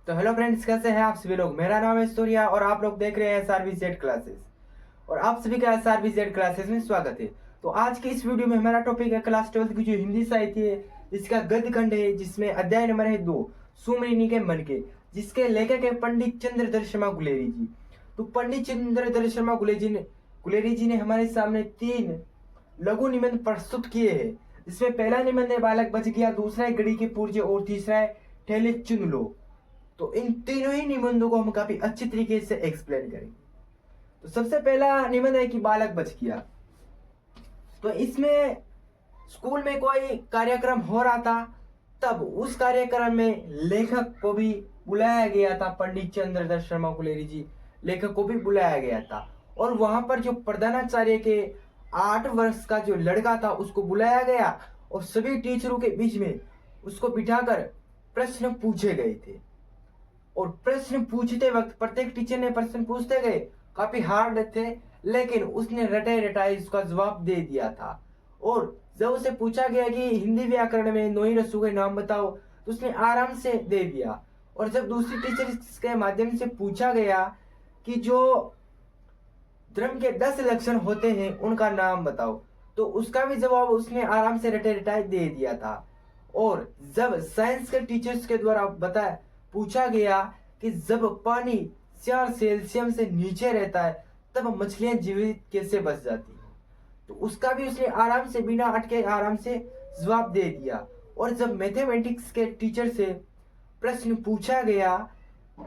तो hello friends, कैसे हैं आप सभी लोग। मेरा नाम है सूर्या और आप लोग देख रहे हैं SRVZ क्लासेस और आप सभी का SRVZ क्लासेस में स्वागत है। तो आज की इस वीडियो में हमारा टॉपिक है क्लास 12 की जो हिंदी साहित्य है, इसका गद्य खंड है, जिसमें अध्याय नंबर है 2, सुमरिनी के मन के, जिसके लेखक है पंडित चंद्रधर शर्मा गुलेरी जी। तो पंडित चंद्रधर शर्मा गुलेरी जी ने हमारे सामने 3 लघु निबंध प्रस्तुत किए हैं। इसमें पहला निबंध है बालक बच गया, दूसरा है गड़ी के पुर्जे और तीसरा है ठेले चुन लो। तो इन तीनों ही निबंधों को हम काफी अच्छी तरीके से एक्सप्लेन करेंगे। तो सबसे पहला निबंध है कि बालक बच गया। तो इसमें स्कूल में कोई कार्यक्रम हो रहा था, तब उस कार्यक्रम में लेखक को भी बुलाया गया था। पंडित चंद्रधर शर्मा गुलेरी जी लेखक को भी बुलाया गया था और वहां पर जो प्रधानाचार्य के 8 वर्ष का जो लड़का था उसको बुलाया गया और सभी टीचरों के बीच में उसको बिठाकर प्रश्न पूछे गए थे। और प्रश्न पूछते वक्त प्रत्येक टीचर ने प्रश्न पूछते गए, काफी हार्ड थे, लेकिन उसने रटे रटाई उसका जवाब दे दिया था। और जब उसे पूछा गया कि हिंदी व्याकरण में नोई रस्सों के नाम बताओ, तो उसने आराम से दे दिया। और जब दूसरी टीचर के माध्यम से पूछा गया कि जो धर्म के 10 लक्षण होते हैं उनका नाम बताओ, तो उसका भी जवाब उसने आराम से रटे रटाई दे दिया था। और जब साइंस के टीचर्स के द्वारा पूछा गया कि जब पानी 4 सेल्सियस से नीचे रहता है तब मछलियां जीवित कैसे बच जाती हैं, तो उसका भी उसने आराम से बिना अटके आराम से जवाब दे दिया। और जब मैथमेटिक्स के टीचर से प्रश्न पूछा गया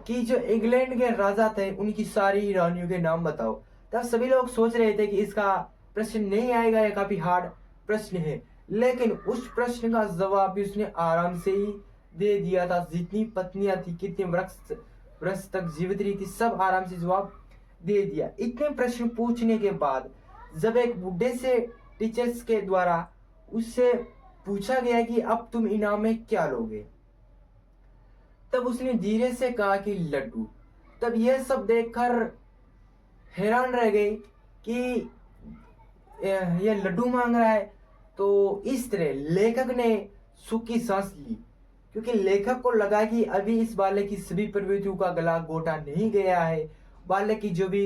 कि जो इंग्लैंड के राजा थे उनकी सारी रानियों के नाम बताओ, तब सभी लोग सोच रहे थे कि इसका प्रश्न नहीं आएगा, यह काफी हार्ड प्रश्न है, लेकिन उस प्रश्न का जवाब भी उसने आराम से ही दे दिया था। जितनी पत्नियां थी, कितने वृक्ष तक जीवित रही थी, सब आराम से जवाब दे दिया। इतने प्रश्न पूछने के बाद जब एक बुढ़े से टीचर्स के द्वारा उससे पूछा गया कि अब तुम इनाम में क्या लोगे, तब उसने धीरे से कहा कि लड्डू। तब यह सब देखकर हैरान रह गए कि यह लड्डू मांग रहा है। तो इस तरह लेखक ने सूखी सांस ली, क्योंकि लेखक को लगा कि अभी इस बालक की सभी प्रवृत्तियों का गला घोटा नहीं गया है, बालक की जो भी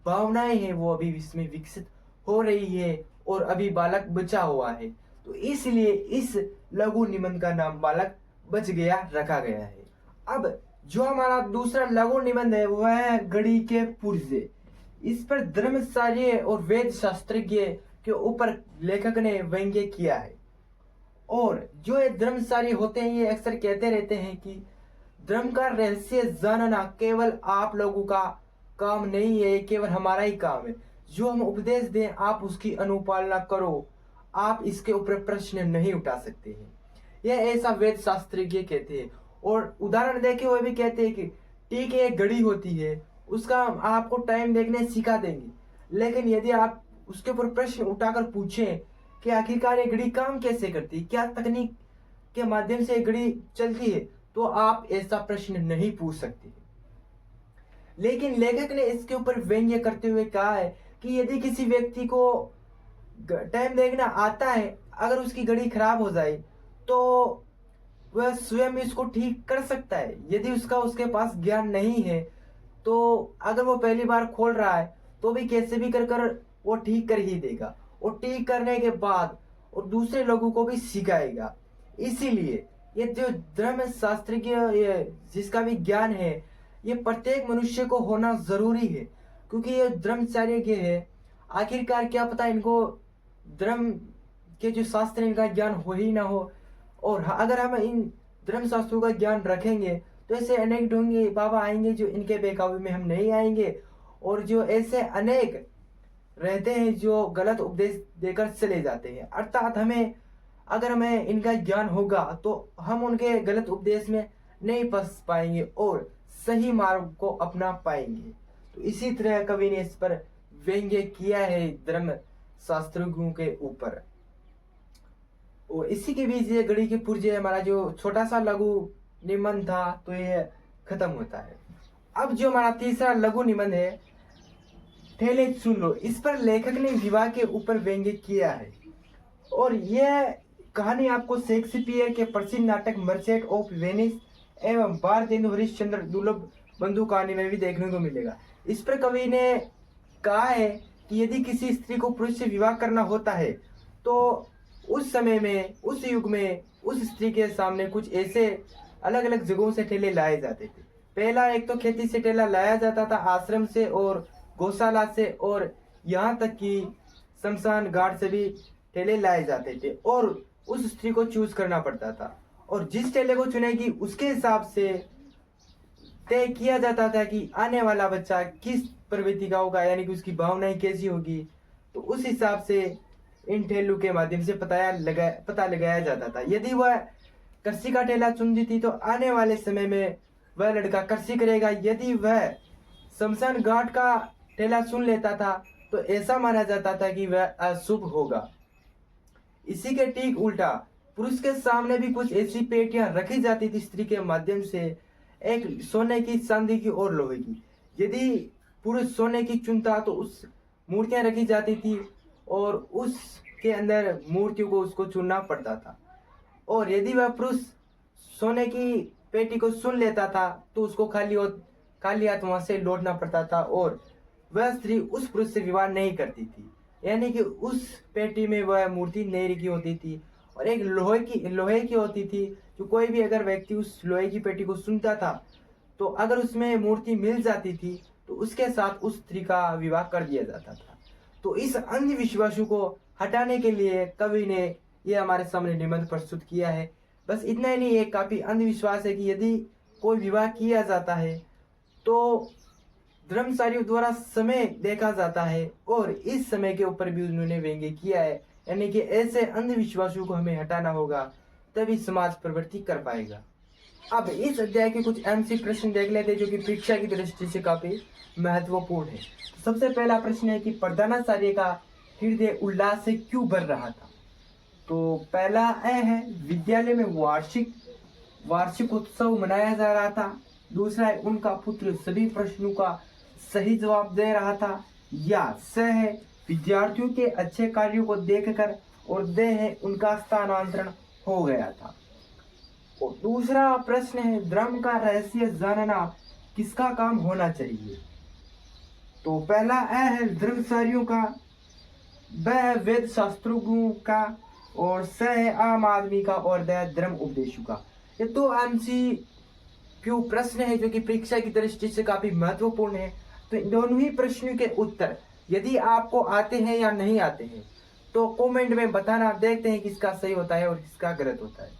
भावनाएं हैं वो अभी इसमें विकसित हो रही है और अभी बालक बचा हुआ है। तो इसलिए इस लघु निबंध का नाम बालक बच गया रखा गया है। अब जो हमारा दूसरा लघु निबंध है वह है गड़ी के पुर्जे। इस पर धर्माचार्य और वेद शास्त्रज्ञ के ऊपर लेखक ने व्यंग्य किया है। और जो ये धर्मचारी होते हैं ये अक्सर कहते रहते हैं कि धर्म का रहस्य जानना केवल आप लोगों का काम नहीं है, केवल हमारा ही काम है। जो हम उपदेश दें आप उसकी अनुपालना करो, आप इसके ऊपर प्रश्न नहीं उठा सकते हैं। यह ऐसा वेद शास्त्रज्ञ कहते हैं। और उदाहरण देके वो भी कहते हैं कि ठीक है, एक घड़ी होती है, उसका आपको टाइम देखने सिखा देंगे, लेकिन यदि आप उसके ऊपर प्रश्न उठाकर पूछें कि आखिरकार ये घड़ी काम कैसे करती है, क्या तकनीक के माध्यम से घड़ी चलती है, तो आप ऐसा प्रश्न नहीं पूछ सकते। लेकिन लेखक ने इसके ऊपर व्यंग्य करते हुए कहा है कि यदि किसी व्यक्ति को टाइम देखना आता है, अगर उसकी घड़ी खराब हो जाए तो वह स्वयं इसको ठीक कर सकता है। यदि उसके पास ज्ञान नहीं है तो अगर वो पहली बार खोल रहा है तो भी कैसे भी कर वो ठीक कर ही देगा, और ठीक करने के बाद और दूसरे लोगों को भी सिखाएगा। इसीलिए ये जो धर्म शास्त्रज्ञ जिसका भी ज्ञान है ये प्रत्येक मनुष्य को होना जरूरी है, क्योंकि ये धर्मचार्य के है। आखिरकार क्या पता इनको धर्म के जो शास्त्र इनका ज्ञान हो ही ना हो, और अगर हम इन धर्म शास्त्रों का ज्ञान रखेंगे तो ऐसे अनेक ढोंगे बाबा आएंगे जो इनके बेकाबू में हम नहीं आएंगे, और जो ऐसे अनेक रहते हैं जो गलत उपदेश देकर चले जाते हैं। अर्थात अगर हमें इनका ज्ञान होगा तो हम उनके गलत उपदेश में नहीं फंस पाएंगे और सही मार्ग को अपना पाएंगे। तो इसी तरह कवि ने इस पर व्यंग्य किया है धर्म शास्त्रज्ञों के ऊपर। और इसी के बीच ये गड़ी के पुर्जे हमारा जो छोटा सा लघु निबंध था तो ये खत्म होता है। अब जो हमारा तीसरा लघु निबंध है ठेले सुन लो, इस पर लेखक ने विवाह के ऊपर व्यंग्य किया है। और यह कहानी आपको शेक्सपियर के प्रसिद्ध नाटक मर्चेंट ऑफ वेनिस एवं भारतेंदु हरिश्चंद्र दुर्लभ बंधु कहानी में भी देखने को मिलेगा। इस पर कवि ने कहा है कि यदि किसी स्त्री को पुरुष से विवाह करना होता है तो उस समय में, उस युग में, उस स्त्री के सामने कुछ ऐसे अलग अलग जगहों से ठेले लाए जाते थे। पहला, एक तो खेती से ठेला लाया जाता था, आश्रम से और गौशाला से, और यहाँ तक कि शमशान घाट से भी ठेले लाए जाते थे और उस स्त्री को चूज करना पड़ता था और जिस ठेले को चुनेगी उसके हिसाब से तय किया जाता था कि आने वाला बच्चा किस प्रवृत्ति का होगा, यानी कि उसकी भावनाएं कैसी होगी। तो उस हिसाब से इन ठेलों के माध्यम से पता लगाया जाता था। यदि वह कृषि का ठेला चुनती थी तो आने वाले समय में वह लड़का कृषि करेगा। यदि वह शमशान घाट का ठेला चुन लेता था तो ऐसा माना जाता था कि वह अशुभ होगा। इसी के ठीक उल्टा पुरुष के सामने भी कुछ ऐसी पेटियां रखी जाती थी स्त्री के माध्यम से, एक सोने की, चांदी की और लोहे की। यदि पुरुष सोने की चुनता तो उस मूर्तियां रखी जाती थी और उसके अंदर मूर्तियों को उसको चुनना पड़ता था। और यदि वह पुरुष सोने की पेटी को सुन लेता था तो उसको खाली हाथ वहां से लौटना पड़ता था और वह स्त्री उस पुरुष से विवाह नहीं करती थी, यानी कि उस पेटी में वह मूर्ति नहीं रखी होती थी और एक लोहे की होती थी। जो कोई भी अगर व्यक्ति उस लोहे की पेटी को सुनता था तो अगर उसमें मूर्ति मिल जाती थी तो उसके साथ उस स्त्री का विवाह कर दिया जाता था। तो इस अंधविश्वासों को हटाने के लिए कवि ने ये हमारे सामने निबंध प्रस्तुत किया है। बस इतना ही नहीं, ये काफी अंधविश्वास है कि यदि कोई विवाह किया जाता है तो धर्मचारियों द्वारा समय देखा जाता है और इस समय के ऊपर भी उन्होंने व्यंग्य किया है, यानी कि ऐसे अंधविश्वासों को हमें हटाना होगा, तभी समाज प्रवृत्ति कर पाएगा। अब इस अध्याय के कुछ एमसी प्रश्न देख लेते हैं जो कि परीक्षा की दृष्टि से काफी महत्वपूर्ण है। सबसे पहला प्रश्न है कि प्रधानाचार्य का हृदय उल्लास से क्यों भर रहा था। तो पहला है विद्यालय में वार्षिक उत्सव मनाया जा रहा था। दूसरा है उनका पुत्र सभी प्रश्नों का सही जवाब दे रहा था। या स है विद्यार्थियों के अच्छे कार्यों को देखकर, और द है उनका स्थानांतरण हो गया था। और दूसरा प्रश्न है धर्म का रहस्य जानना किसका काम होना चाहिए। तो पहला है धर्मचारियों का, ब है वेद शास्त्रों का, और स है आम आदमी का, और द धर्म उपदेशों का। ये तो MCQ प्रश्न है जो कि परीक्षा की दृष्टि से काफी महत्वपूर्ण है। तो इन दोनों ही प्रश्नों के उत्तर यदि आपको आते हैं या नहीं आते हैं तो कमेंट में बताना, देखते हैं किसका सही होता है और किसका गलत होता है।